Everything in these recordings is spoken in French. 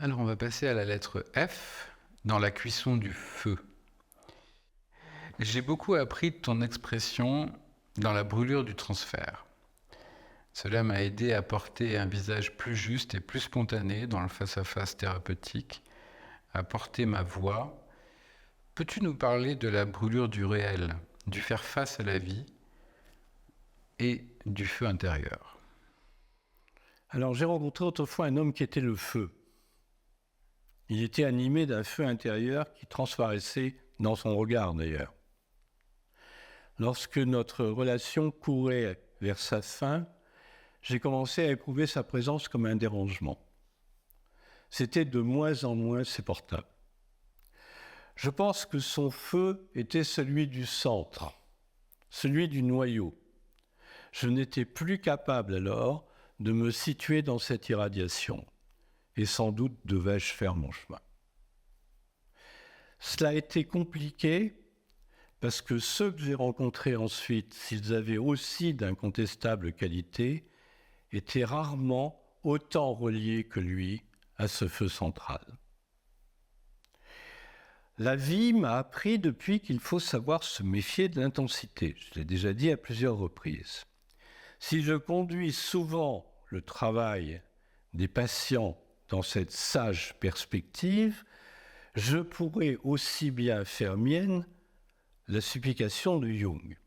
Alors, on va passer à la lettre F, dans la cuisson du feu. J'ai beaucoup appris de ton expression dans la brûlure du transfert. Cela m'a aidé à porter un visage plus juste et plus spontané dans le face-à-face thérapeutique, à porter ma voix. Peux-tu nous parler de la brûlure du réel, du faire face à la vie et du feu intérieur? Alors, j'ai rencontré autrefois un homme qui était le feu. Il était animé d'un feu intérieur qui transparaissait dans son regard, d'ailleurs. Lorsque notre relation courait vers sa fin, j'ai commencé à éprouver sa présence comme un dérangement. C'était de moins en moins supportable. Je pense que son feu était celui du centre, celui du noyau. Je n'étais plus capable alors de me situer dans cette irradiation. Et sans doute devais-je faire mon chemin. Cela a été compliqué parce que ceux que j'ai rencontrés ensuite, s'ils avaient aussi d'incontestables qualités, étaient rarement autant reliés que lui à ce feu central. La vie m'a appris depuis qu'il faut savoir se méfier de l'intensité. Je l'ai déjà dit à plusieurs reprises. Si je conduis souvent le travail des patients dans cette sage perspective, je pourrais aussi bien faire mienne la supplication de Jung.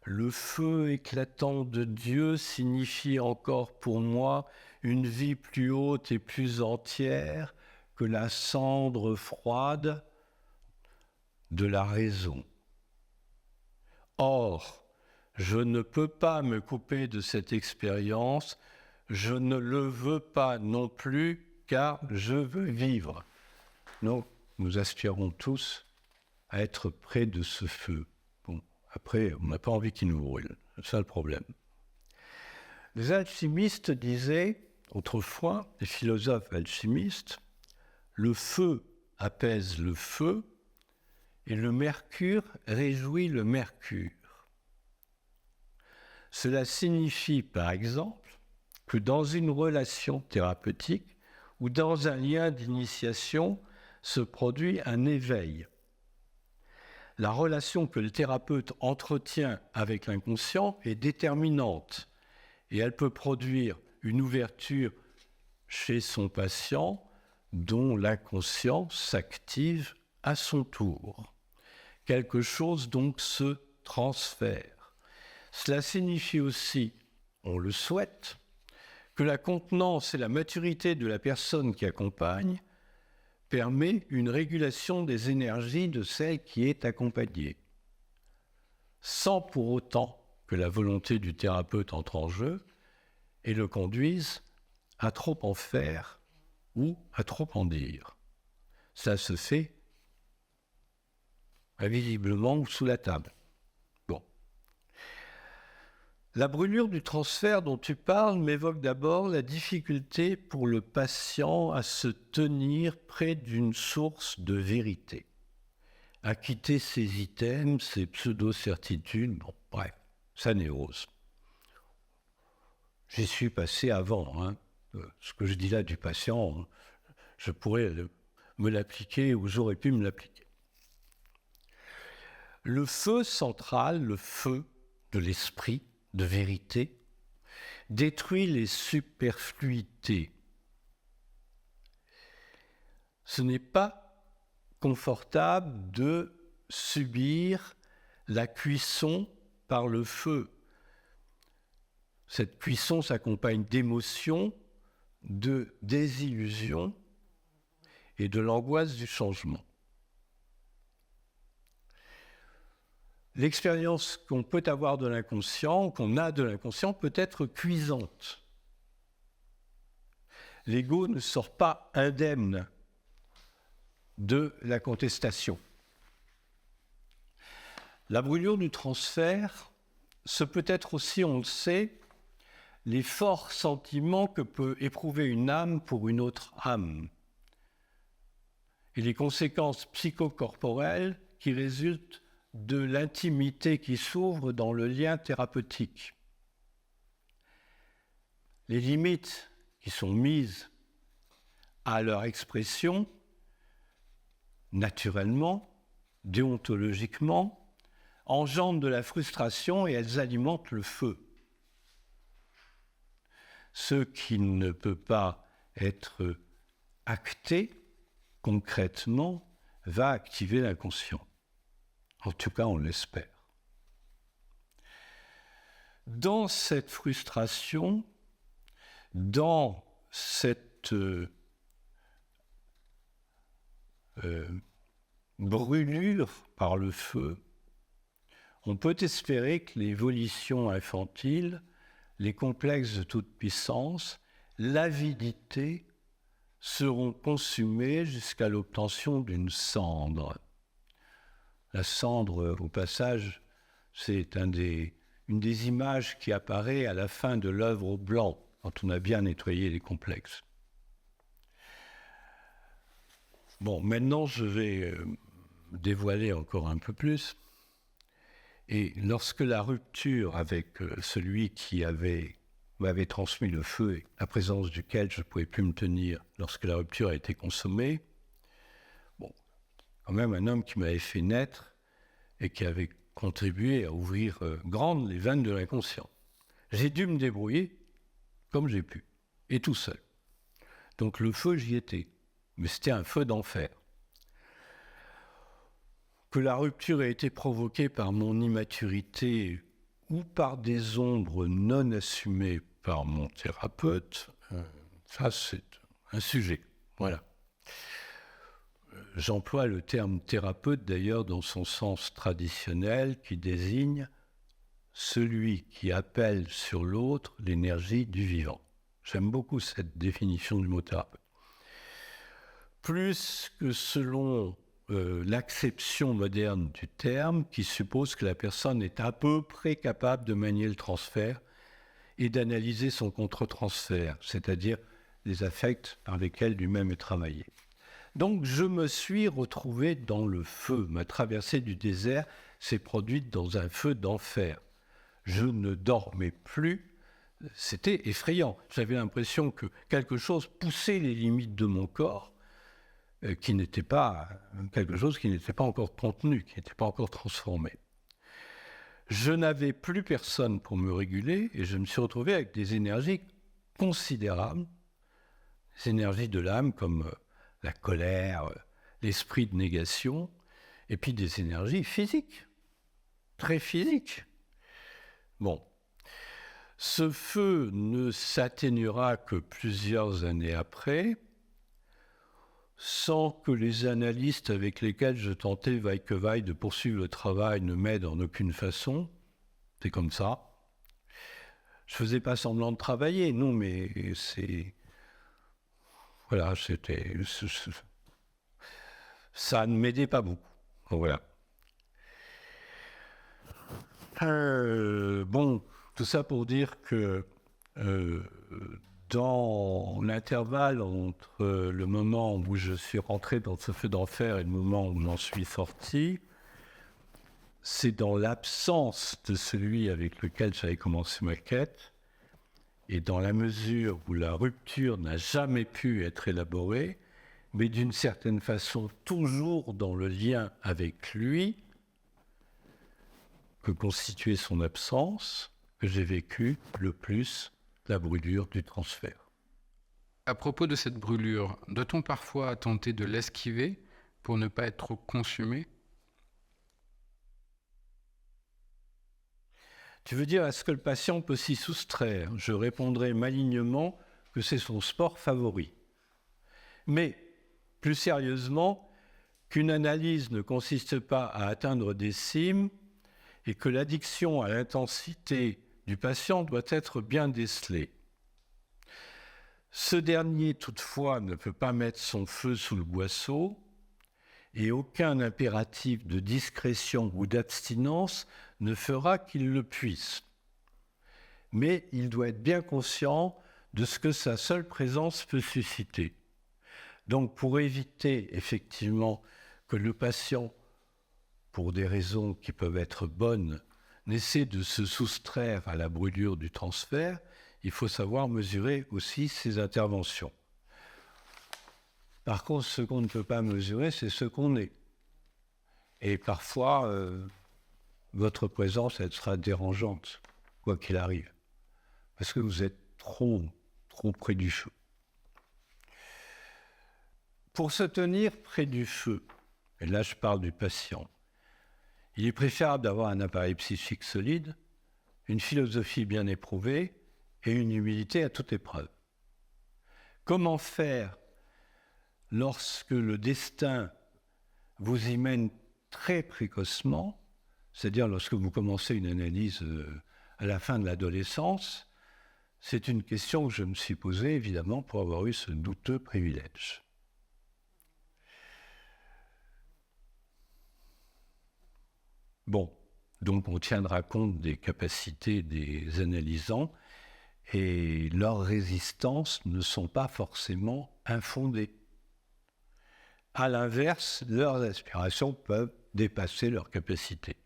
Le feu éclatant de Dieu signifie encore pour moi une vie plus haute et plus entière que la cendre froide de la raison. Or, je ne peux pas me couper de cette expérience, je ne le veux pas non plus, car je veux vivre. Nous aspirons tous à être près de ce feu. Bon, après, on n'a pas envie qu'il nous brûle. C'est ça le problème. Les alchimistes disaient, autrefois, les philosophes alchimistes, le feu apaise le feu et le mercure réjouit le mercure. Cela signifie, par exemple, que dans une relation thérapeutique ou dans un lien d'initiation se produit un éveil. La relation que le thérapeute entretient avec l'inconscient est déterminante et elle peut produire une ouverture chez son patient dont l'inconscient s'active à son tour. Quelque chose donc se transfère. Cela signifie aussi, on le souhaite, que la contenance et la maturité de la personne qui accompagne permet une régulation des énergies de celle qui est accompagnée, sans pour autant que la volonté du thérapeute entre en jeu et le conduise à trop en faire ou à trop en dire. Ça se fait invisiblement ou sous la table. Bon. La brûlure du transfert dont tu parles m'évoque d'abord la difficulté pour le patient à se tenir près d'une source de vérité, à quitter ses items, ses pseudo-certitudes, bon, bref, sa névrose. J'y suis passé avant, hein. Ce que je dis là du patient, je pourrais me l'appliquer ou j'aurais pu me l'appliquer. Le feu central, le feu de l'esprit, de vérité, détruit les superfluités. Ce n'est pas confortable de subir la cuisson par le feu. Cette cuisson s'accompagne d'émotions, de désillusions et de l'angoisse du changement. L'expérience qu'on peut avoir de l'inconscient, qu'on a de l'inconscient, peut être cuisante. L'ego ne sort pas indemne de la contestation. La brûlure du transfert, ce peut être aussi, on le sait, les forts sentiments que peut éprouver une âme pour une autre âme et les conséquences psychocorporelles qui résultent de l'intimité qui s'ouvre dans le lien thérapeutique. Les limites qui sont mises à leur expression, naturellement, déontologiquement, engendrent de la frustration et elles alimentent le feu. Ce qui ne peut pas être acté concrètement va activer l'inconscient. En tout cas, on l'espère. Dans cette frustration, dans cette brûlure par le feu, on peut espérer que les volitions infantiles, les complexes de toute puissance, l'avidité seront consumés jusqu'à l'obtention d'une cendre. La cendre, au passage, c'est une des images qui apparaît à la fin de l'œuvre au blanc, quand on a bien nettoyé les complexes. Bon, maintenant, je vais dévoiler encore un peu plus. Et lorsque la rupture avec celui qui m'avait transmis le feu, et la présence duquel je ne pouvais plus me tenir, lorsque la rupture a été consommée, bon, quand même un homme qui m'avait fait naître et qui avait contribué à ouvrir grandes les veines de l'inconscient. J'ai dû me débrouiller comme j'ai pu, et tout seul. Donc le feu, j'y étais, mais c'était un feu d'enfer. Que la rupture ait été provoquée par mon immaturité ou par des ombres non assumées par mon thérapeute, ça c'est un sujet. Voilà. J'emploie le terme thérapeute d'ailleurs dans son sens traditionnel qui désigne celui qui appelle sur l'autre l'énergie du vivant. J'aime beaucoup cette définition du mot thérapeute. Plus que selon l'acception moderne du terme qui suppose que la personne est à peu près capable de manier le transfert et d'analyser son contre-transfert, c'est-à-dire les affects par lesquels lui-même est travaillé. Donc je me suis retrouvé dans le feu. Ma traversée du désert s'est produite dans un feu d'enfer. Je ne dormais plus, c'était effrayant. J'avais l'impression que quelque chose poussait les limites de mon corps, qui n'était pas quelque chose qui n'était pas encore contenu, qui n'était pas encore transformé. Je n'avais plus personne pour me réguler et je me suis retrouvé avec des énergies considérables, des énergies de l'âme comme la colère, l'esprit de négation, et puis des énergies physiques, très physiques. Bon, ce feu ne s'atténuera que plusieurs années après, sans que les analystes avec lesquels je tentais vaille que vaille de poursuivre le travail ne m'aident en aucune façon. C'est comme ça. Je faisais pas semblant de travailler, non, mais c'est... Voilà, c'était... Ça ne m'aidait pas beaucoup. Voilà. Bon, tout ça pour dire que dans l'intervalle entre le moment où je suis rentré dans ce feu d'enfer et le moment où j'en suis sorti, c'est dans l'absence de celui avec lequel j'avais commencé ma quête, et dans la mesure où la rupture n'a jamais pu être élaborée, mais d'une certaine façon toujours dans le lien avec lui, que constituait son absence, que j'ai vécu le plus la brûlure du transfert. À propos de cette brûlure, doit-on parfois tenter de l'esquiver pour ne pas être trop consumé ? Tu veux dire, est-ce que le patient peut s'y soustraire ? Je répondrai malignement que c'est son sport favori. Mais, plus sérieusement, qu'une analyse ne consiste pas à atteindre des cimes et que l'addiction à l'intensité du patient doit être bien décelée. Ce dernier, toutefois, ne peut pas mettre son feu sous le boisseau et aucun impératif de discrétion ou d'abstinence ne fera qu'il le puisse. Mais il doit être bien conscient de ce que sa seule présence peut susciter. Donc, pour éviter effectivement que le patient, pour des raisons qui peuvent être bonnes, n'essaie de se soustraire à la brûlure du transfert, il faut savoir mesurer aussi ses interventions. Par contre, ce qu'on ne peut pas mesurer, c'est ce qu'on est. Et parfois, votre présence, elle sera dérangeante, quoi qu'il arrive, parce que vous êtes trop près du feu. Pour se tenir près du feu, et là je parle du patient, il est préférable d'avoir un appareil psychique solide, une philosophie bien éprouvée et une humilité à toute épreuve. Comment faire lorsque le destin vous y mène très précocement, c'est-à-dire lorsque vous commencez une analyse à la fin de l'adolescence? C'est une question que je me suis posée, évidemment, pour avoir eu ce douteux privilège. Bon, donc on tiendra compte des capacités des analysants et leurs résistances ne sont pas forcément infondées. À l'inverse, leurs aspirations peuvent dépasser leurs capacités.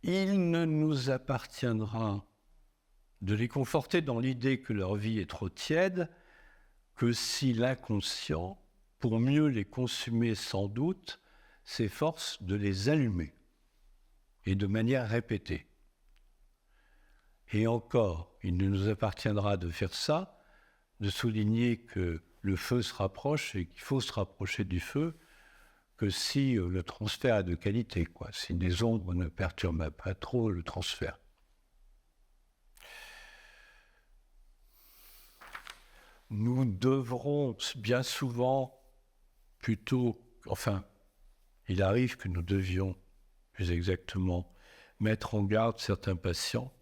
Il ne nous appartiendra de les conforter dans l'idée que leur vie est trop tiède que si l'inconscient, pour mieux les consumer sans doute, s'efforce de les allumer, et de manière répétée. Et encore, il ne nous appartiendra de faire ça, de souligner que le feu se rapproche et qu'il faut se rapprocher du feu, que si le transfert est de qualité, si les ombres ne perturbent pas trop le transfert. Nous devrons bien souvent, il arrive que nous devions, plus exactement, mettre en garde certains patients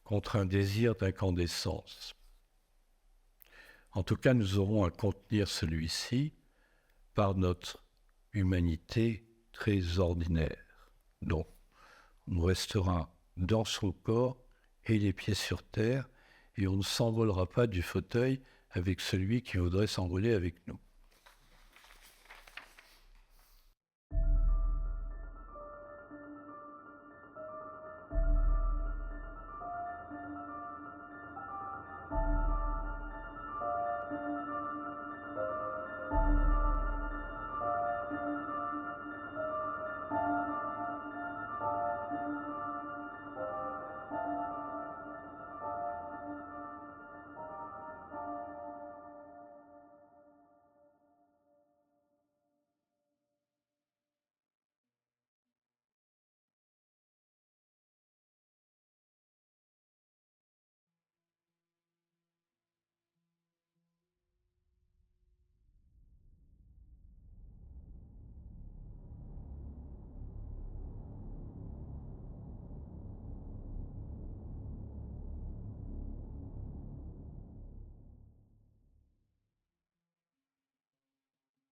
contre un désir d'incandescence. En tout cas, nous aurons à contenir celui-ci par notre humanité très ordinaire. Donc, on restera dans son corps et les pieds sur terre, et on ne s'envolera pas du fauteuil avec celui qui voudrait s'envoler avec nous.